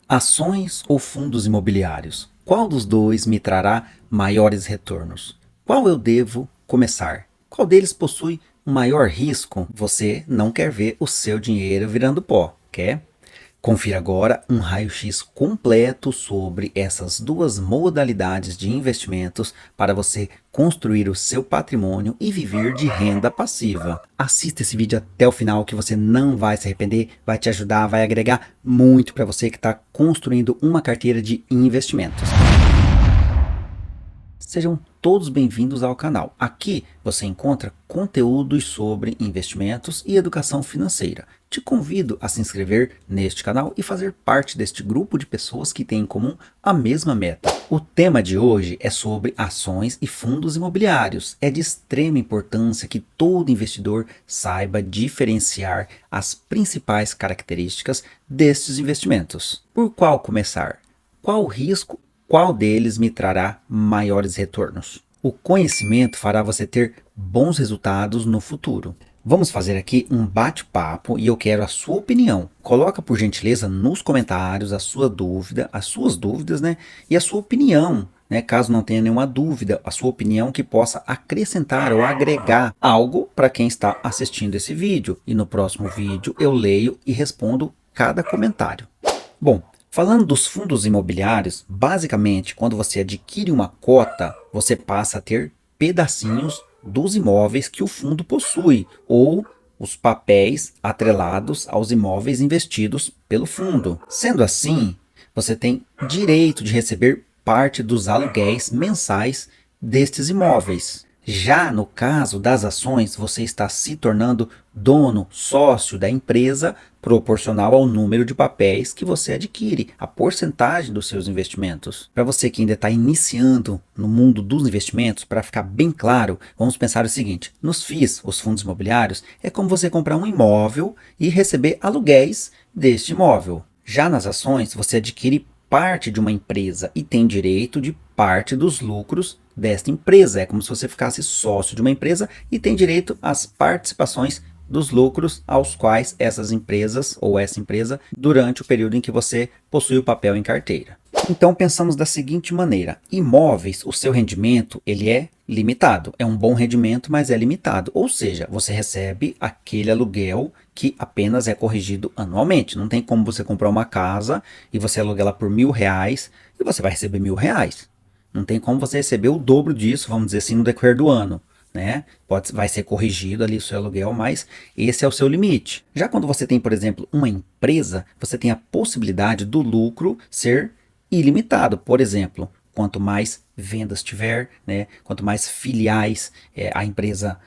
Ações ou fundos imobiliários? Qual dos dois me trará maiores retornos? Qual eu devo começar? Qual deles possui um maior risco? Você não quer ver o seu dinheiro virando pó, quer? Confira agora um raio-x completo sobre essas duas modalidades de investimentos para você construir o seu patrimônio e viver de renda passiva. Assista esse vídeo até o final que você não vai se arrepender, vai te ajudar, vai agregar muito para você que está construindo uma carteira de investimentos. Sejam todos bem-vindos ao canal. Aqui você encontra conteúdos sobre investimentos e educação financeira. Te convido a se inscrever neste canal e fazer parte deste grupo de pessoas que têm em comum a mesma meta. O tema de hoje é sobre ações e fundos imobiliários. É de extrema importância que todo investidor saiba diferenciar as principais características destes investimentos. Por qual começar? Qual o risco? Qual deles me trará maiores retornos? O conhecimento fará você ter bons resultados no futuro. Vamos fazer aqui um bate-papo e eu quero a sua opinião. Coloca por gentileza nos comentários a sua dúvida, as suas dúvidas, né? E a sua opinião, né? Caso não tenha nenhuma dúvida, a sua opinião que possa acrescentar ou agregar algo para quem está assistindo esse vídeo. E no próximo vídeo eu leio e respondo cada comentário. Bom, falando dos fundos imobiliários, basicamente, quando você adquire uma cota, você passa a ter pedacinhos dos imóveis que o fundo possui, ou os papéis atrelados aos imóveis investidos pelo fundo. Sendo assim, você tem direito de receber parte dos aluguéis mensais destes imóveis. Já no caso das ações, você está se tornando dono, sócio da empresa, proporcional ao número de papéis que você adquire, a porcentagem dos seus investimentos. Para você que ainda está iniciando no mundo dos investimentos, para ficar bem claro, vamos pensar o seguinte: nos FIIs, os fundos imobiliários, é como você comprar um imóvel e receber aluguéis deste imóvel. Já nas ações, você adquire parte de uma empresa e tem direito de parte dos lucros desta empresa. É como se você ficasse sócio de uma empresa e tem direito às participações dos lucros aos quais essas empresas ou essa empresa durante o período em que você possui o papel em carteira. Então pensamos da seguinte maneira: imóveis, o seu rendimento ele é limitado, é um bom rendimento, mas é limitado, ou seja, você recebe aquele aluguel que apenas é corrigido anualmente. Não tem como você comprar uma casa e você aluga ela por R$ 1.000 e você vai receber R$ 1.000. Não tem como você receber o dobro disso, vamos dizer assim, no decorrer do ano, né? Vai ser corrigido ali o seu aluguel, mas esse é o seu limite. Já quando você tem, por exemplo, uma empresa, você tem a possibilidade do lucro ser ilimitado. Por exemplo, quanto mais vendas tiver, né? Quanto mais filiais a empresa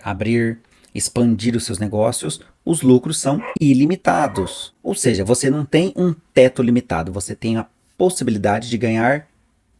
abrir, expandir os seus negócios, os lucros são ilimitados. Ou seja, você não tem um teto limitado, você tem a possibilidade de ganhar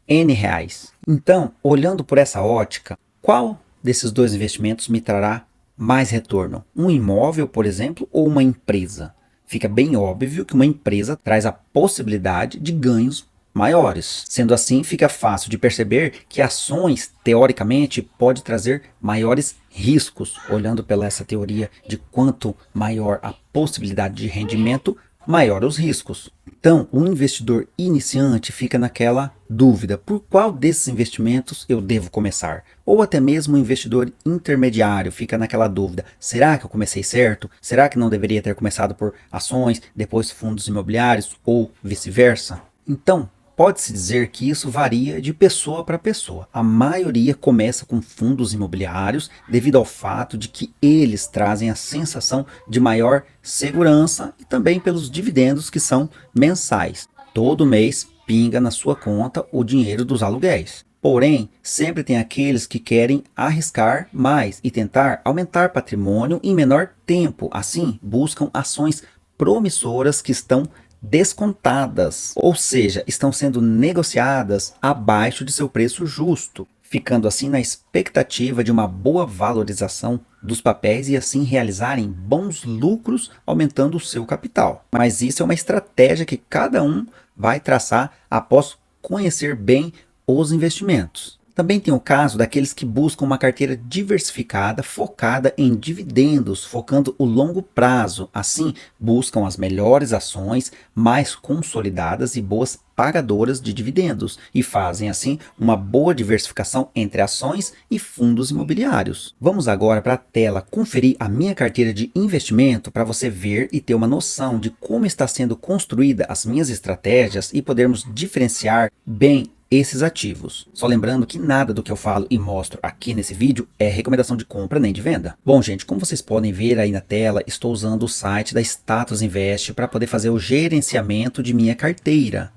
N reais. Então, olhando por essa ótica, qual desses dois investimentos me trará mais retorno? Um imóvel, por exemplo, ou uma empresa? Fica bem óbvio que uma empresa traz a possibilidade de ganhos maiores. Sendo assim, fica fácil de perceber que ações, teoricamente, pode trazer maiores riscos. Olhando pela essa teoria de quanto maior a possibilidade de rendimento, maior os riscos. Então, o investidor iniciante fica naquela dúvida: por qual desses investimentos eu devo começar? Ou até mesmo o investidor intermediário fica naquela dúvida: será que eu comecei certo? Será que não deveria ter começado por ações, depois fundos imobiliários ou vice-versa? Então, pode-se dizer que isso varia de pessoa para pessoa. A maioria começa com fundos imobiliários devido ao fato de que eles trazem a sensação de maior segurança e também pelos dividendos que são mensais. Todo mês pinga na sua conta o dinheiro dos aluguéis. Porém, sempre tem aqueles que querem arriscar mais e tentar aumentar patrimônio em menor tempo. Assim, buscam ações promissoras que estão descontadas, ou seja, estão sendo negociadas abaixo de seu preço justo, ficando assim na expectativa de uma boa valorização dos papéis e assim realizarem bons lucros, aumentando o seu capital. Mas isso é uma estratégia que cada um vai traçar após conhecer bem os investimentos. Também tem o caso daqueles que buscam uma carteira diversificada, focada em dividendos, focando o longo prazo. Assim, buscam as melhores ações, mais consolidadas e boas pagadoras de dividendos e fazem assim uma boa diversificação entre ações e fundos imobiliários. Vamos agora para a tela conferir a minha carteira de investimento para você ver e ter uma noção de como está sendo construída as minhas estratégias e podermos diferenciar bem esses ativos. Só lembrando que nada do que eu falo e mostro aqui nesse vídeo é recomendação de compra nem de venda. Bom, gente, como vocês podem ver aí na tela, estou usando o site da Status Invest para poder fazer o gerenciamento de minha carteira.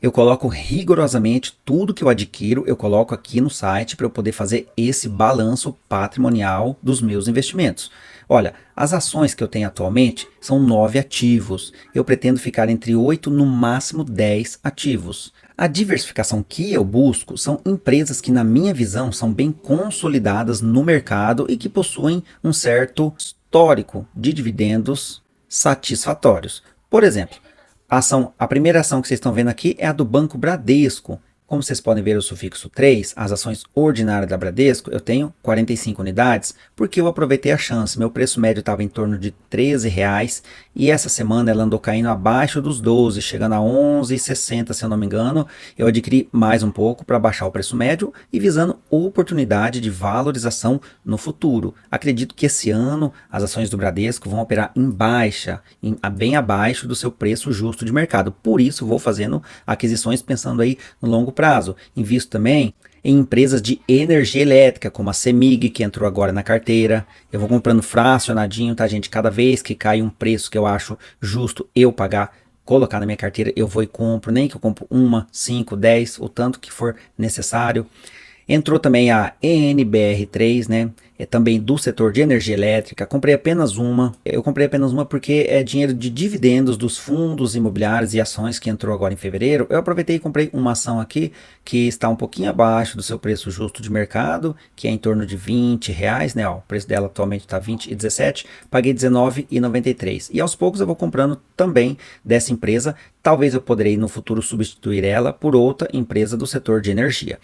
Eu coloco rigorosamente tudo que eu adquiro, eu coloco aqui no site para eu poder fazer esse balanço patrimonial dos meus investimentos. Olha, as ações que eu tenho atualmente são 9 ativos. Eu pretendo ficar entre 8, no máximo 10 ativos. A diversificação que eu busco são empresas que, na minha visão, são bem consolidadas no mercado e que possuem um certo histórico de dividendos satisfatórios. Por exemplo, a primeira ação que vocês estão vendo aqui é a do Banco Bradesco. Como vocês podem ver o sufixo 3, as ações ordinárias da Bradesco, eu tenho 45 unidades, porque eu aproveitei a chance. Meu preço médio estava em torno de R$13 e essa semana ela andou caindo abaixo dos 12, chegando a 11,60 se eu não me engano. Eu adquiri mais um pouco para baixar o preço médio e visando oportunidade de valorização no futuro. Acredito que esse ano as ações do Bradesco vão operar em baixa, bem abaixo do seu preço justo de mercado. Por isso vou fazendo aquisições pensando aí no longo prazo. Invisto também em empresas de energia elétrica, como a CEMIG, que entrou agora na carteira. Eu vou comprando fracionadinho, tá, gente? Cada vez que cai um preço que eu acho justo eu pagar, colocar na minha carteira, eu vou e compro. Nem que eu compro 1, 5, 10, o tanto que for necessário. Entrou também a ENBR3, né? É também do setor de energia elétrica. Comprei apenas uma. Eu comprei apenas uma porque é dinheiro de dividendos dos fundos imobiliários e ações que entrou agora em fevereiro. Eu aproveitei e comprei uma ação aqui que está um pouquinho abaixo do seu preço justo de mercado, que é em torno de R$20, né? Ó, o preço dela atualmente está R$20,17. Paguei R$19,93. E aos poucos eu vou comprando também dessa empresa. Talvez eu poderei no futuro substituir ela por outra empresa do setor de energia.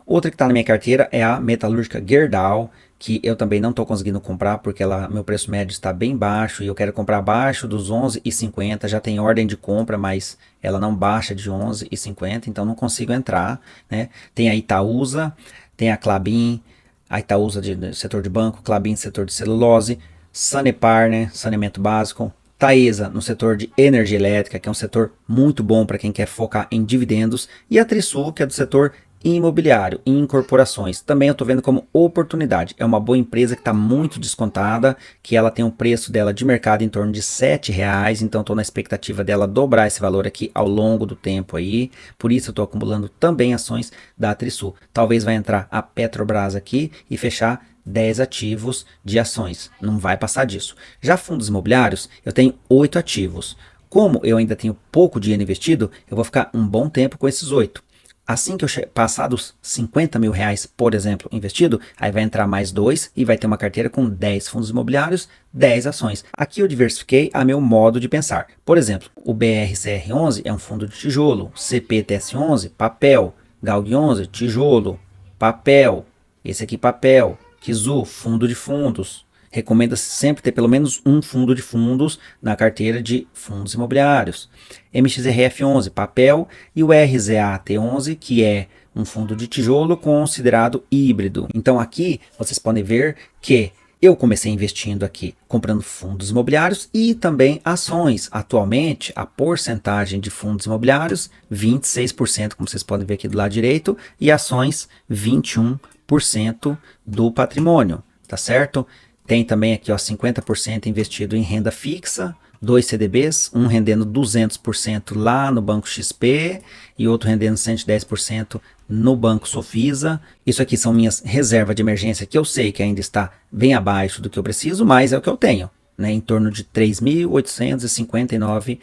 Outra que está na minha carteira é a metalúrgica Gerdau, que eu também não estou conseguindo comprar porque meu preço médio está bem baixo e eu quero comprar abaixo dos 11,50. Já tem ordem de compra, mas ela não baixa de 11,50, então não consigo entrar, né? Tem a Itaúsa, tem a Klabin, a Itaúsa de setor de banco, Klabin setor de celulose, Sanepar, né? Saneamento básico, Taesa no setor de energia elétrica, que é um setor muito bom para quem quer focar em dividendos, e a Trisul, que é do setor imobiliário e incorporações. Também eu estou vendo como oportunidade. É uma boa empresa que está muito descontada, que ela tem um preço dela de mercado em torno de R$7, então estou na expectativa dela dobrar esse valor aqui ao longo do tempo aí. Por isso eu estou acumulando também ações da Trisul. Talvez vai entrar a Petrobras aqui e fechar 10 ativos de ações. Não vai passar disso. Já fundos imobiliários, eu tenho 8 ativos. Como eu ainda tenho pouco dinheiro investido, eu vou ficar um bom tempo com esses 8. Assim que eu passar dos R$50 mil, por exemplo, investido, aí vai entrar mais 2 e vai ter uma carteira com 10 fundos imobiliários, 10 ações. Aqui eu diversifiquei a meu modo de pensar. Por exemplo, o BRCR11 é um fundo de tijolo, CPTS11, papel, GALG11, tijolo, papel, esse aqui papel, Kizu, fundo de fundos. Recomenda-se sempre ter pelo menos um fundo de fundos na carteira de fundos imobiliários. MXRF11, papel, e o RZAT11, que é um fundo de tijolo considerado híbrido. Então aqui vocês podem ver que eu comecei investindo aqui, comprando fundos imobiliários e também ações. Atualmente, a porcentagem de fundos imobiliários, 26%, como vocês podem ver aqui do lado direito, e ações, 21% do patrimônio, tá certo? Tem também aqui ó, 50% investido em renda fixa, 2 CDBs, um rendendo 200% lá no Banco XP e outro rendendo 110% no Banco Sofisa. Isso aqui são minhas reservas de emergência, que eu sei que ainda está bem abaixo do que eu preciso, mas é o que eu tenho, né? Em torno de R$3.859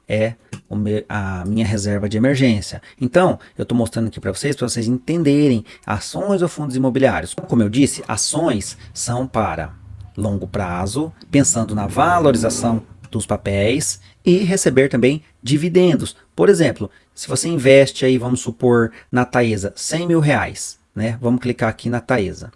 é a minha reserva de emergência. Então, eu estou mostrando aqui para vocês entenderem ações ou fundos imobiliários. Como eu disse, ações são para longo prazo, pensando na valorização dos papéis e receber também dividendos. Por exemplo, se você investe aí, vamos supor, na Taesa, R$ 100.000, né? Vamos clicar aqui na Taesa.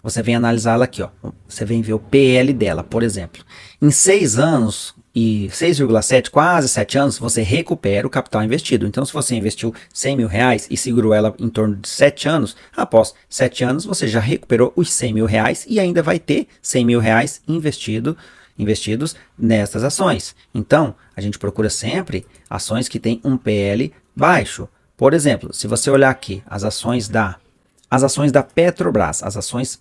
Você vem analisar ela aqui, ó. Você vem ver o PL dela, por exemplo. Em 6 anos e 6,7, quase 7 anos, você recupera o capital investido. Então, se você investiu R$ 100.000 e segurou ela em torno de 7 anos, após 7 anos você já recuperou os R$ 100.000 e ainda vai ter R$ 100.000 investidos nessas ações. Então, a gente procura sempre ações que têm um PL baixo. Por exemplo, se você olhar aqui as ações da Petrobras, as ações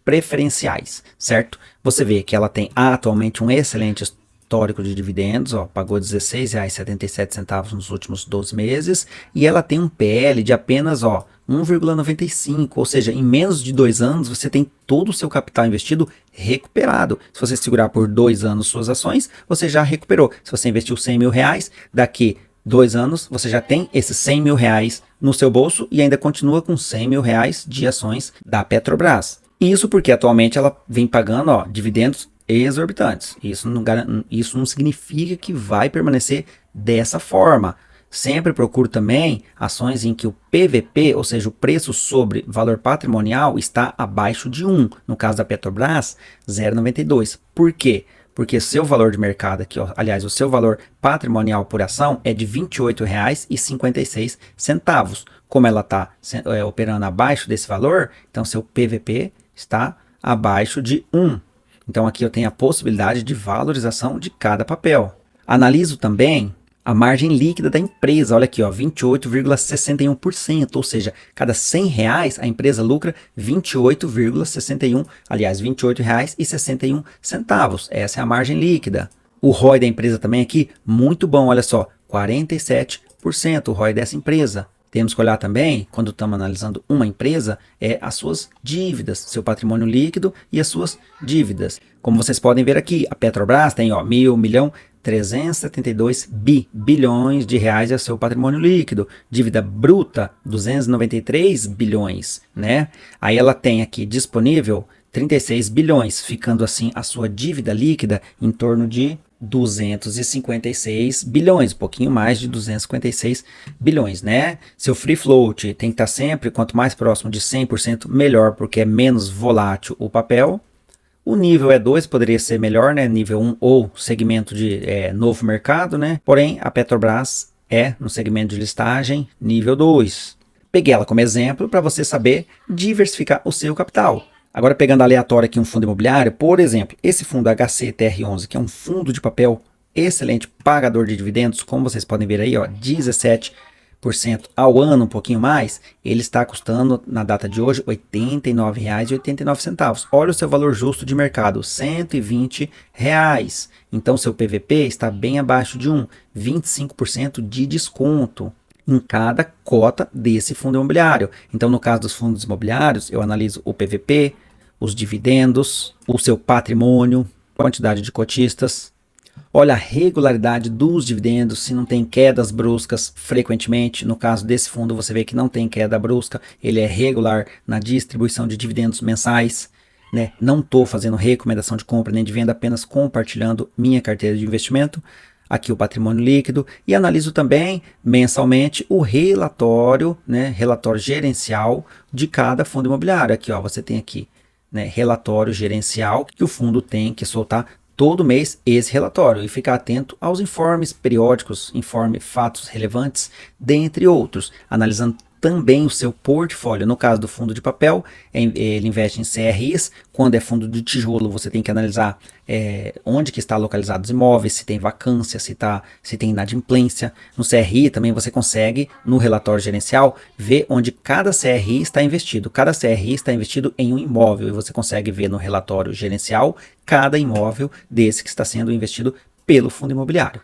preferenciais, certo? Você vê que ela tem atualmente um excelente histórico de dividendos, ó, pagou R$ 16,77 nos últimos 12 meses e ela tem um PL de apenas 1,95, ou seja, em menos de 2 anos você tem todo o seu capital investido recuperado. Se você segurar por 2 anos suas ações, você já recuperou. Se você investiu R$ 100.000, daqui 2 anos você já tem esses R$ 100.000 no seu bolso e ainda continua com R$ 100.000 de ações da Petrobras. Isso porque atualmente ela vem pagando dividendos exorbitantes. Isso não significa que vai permanecer dessa forma. Sempre procuro também ações em que o PVP, ou seja, o preço sobre valor patrimonial, está abaixo de 1. No caso da Petrobras, 0,92. Por quê? Porque seu valor de mercado aqui, aliás, o seu valor patrimonial por ação é de R$ 28,56. Como ela está operando abaixo desse valor, então seu PVP está abaixo de 1. Então aqui eu tenho a possibilidade de valorização de cada papel. Analiso também a margem líquida da empresa, olha aqui, 28,61%, ou seja, cada R$ 100 a empresa lucra 28,61, aliás, R$ 28,61. Essa é a margem líquida. O ROI da empresa também aqui, muito bom, olha só, 47% o ROI dessa empresa. Temos que olhar também, quando estamos analisando uma empresa, as suas dívidas, seu patrimônio líquido e as suas dívidas. Como vocês podem ver aqui, a Petrobras tem 372 bilhões de reais é seu patrimônio líquido. Dívida bruta, 293 bilhões, né? Aí ela tem aqui disponível 36 bilhões, ficando assim a sua dívida líquida em torno de 256 bilhões, um pouquinho mais de 256 bilhões, né? Seu free float tem que estar sempre, quanto mais próximo de 100%, melhor, porque é menos volátil o papel. O nível E2 poderia ser melhor, né? Nível 1 ou segmento de novo mercado, né? Porém, a Petrobras é no segmento de listagem nível 2. Peguei ela como exemplo para você saber diversificar o seu capital. Agora, pegando aleatório aqui um fundo imobiliário, por exemplo, esse fundo HCTR11, que é um fundo de papel excelente, pagador de dividendos, como vocês podem ver aí, 17% ao ano, um pouquinho mais, ele está custando, na data de hoje, R$ 89,89. Olha o seu valor justo de mercado, R$ 120. Então, seu PVP está bem abaixo de 25% de desconto em cada cota desse fundo imobiliário. Então, no caso dos fundos imobiliários, eu analiso o PVP, os dividendos, o seu patrimônio, quantidade de cotistas. Olha a regularidade dos dividendos, se não tem quedas bruscas frequentemente. No caso desse fundo, você vê que não tem queda brusca, ele é regular na distribuição de dividendos mensais, né? Não estou fazendo recomendação de compra nem de venda, apenas compartilhando minha carteira de investimento. Aqui o patrimônio líquido, e analiso também mensalmente o relatório, né, relatório gerencial de cada fundo imobiliário. Aqui, você tem aqui, né, relatório gerencial, que o fundo tem que soltar todo mês esse relatório e ficar atento aos informes periódicos, informe fatos relevantes, dentre outros, analisando também o seu portfólio. No caso do fundo de papel, ele investe em CRIs. Quando é fundo de tijolo, você tem que analisar onde que está localizados os imóveis, se tem vacância, se tem inadimplência. No CRI também você consegue, no relatório gerencial, ver onde cada CRI está investido. Cada CRI está investido em um imóvel e você consegue ver no relatório gerencial cada imóvel desse que está sendo investido pelo fundo imobiliário.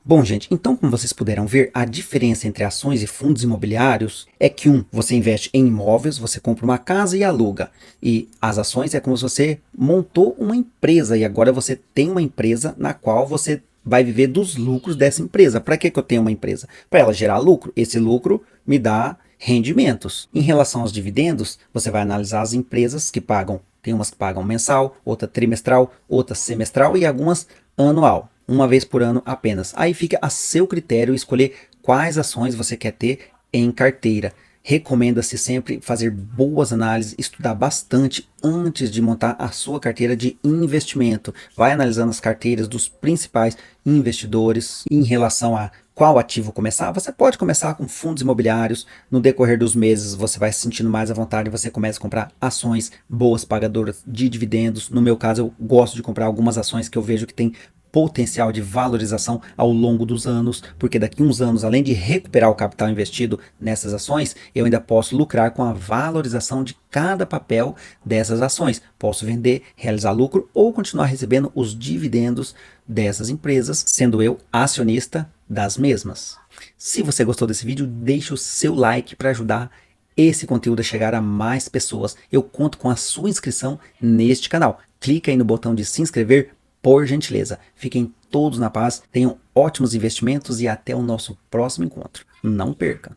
Bom, gente, então como vocês puderam ver, a diferença entre ações e fundos imobiliários é que você investe em imóveis, você compra uma casa e aluga. E as ações é como se você montou uma empresa e agora você tem uma empresa na qual você vai viver dos lucros dessa empresa. Para que eu tenho uma empresa? Para ela gerar lucro. Esse lucro me dá rendimentos. Em relação aos dividendos, você vai analisar as empresas que pagam. Tem umas que pagam mensal, outra trimestral, outra semestral e algumas anual. uma vez por ano apenas. Aí fica a seu critério escolher quais ações você quer ter em carteira. Recomenda-se sempre fazer boas análises, estudar bastante antes de montar a sua carteira de investimento. Vai analisando as carteiras dos principais investidores em relação a qual ativo começar. Você pode começar com fundos imobiliários. No decorrer dos meses você vai se sentindo mais à vontade e você começa a comprar ações boas pagadoras de dividendos. No meu caso, eu gosto de comprar algumas ações que eu vejo que tem potencial de valorização ao longo dos anos, porque daqui a uns anos, além de recuperar o capital investido nessas ações, eu ainda posso lucrar com a valorização de cada papel dessas ações. Posso vender, realizar lucro ou continuar recebendo os dividendos dessas empresas, sendo eu acionista das mesmas. Se você gostou desse vídeo, deixe o seu like para ajudar esse conteúdo a chegar a mais pessoas. Eu conto com a sua inscrição neste canal. Clica aí no botão de se inscrever, por gentileza. Fiquem todos na paz, tenham ótimos investimentos e até o nosso próximo encontro. Não perca!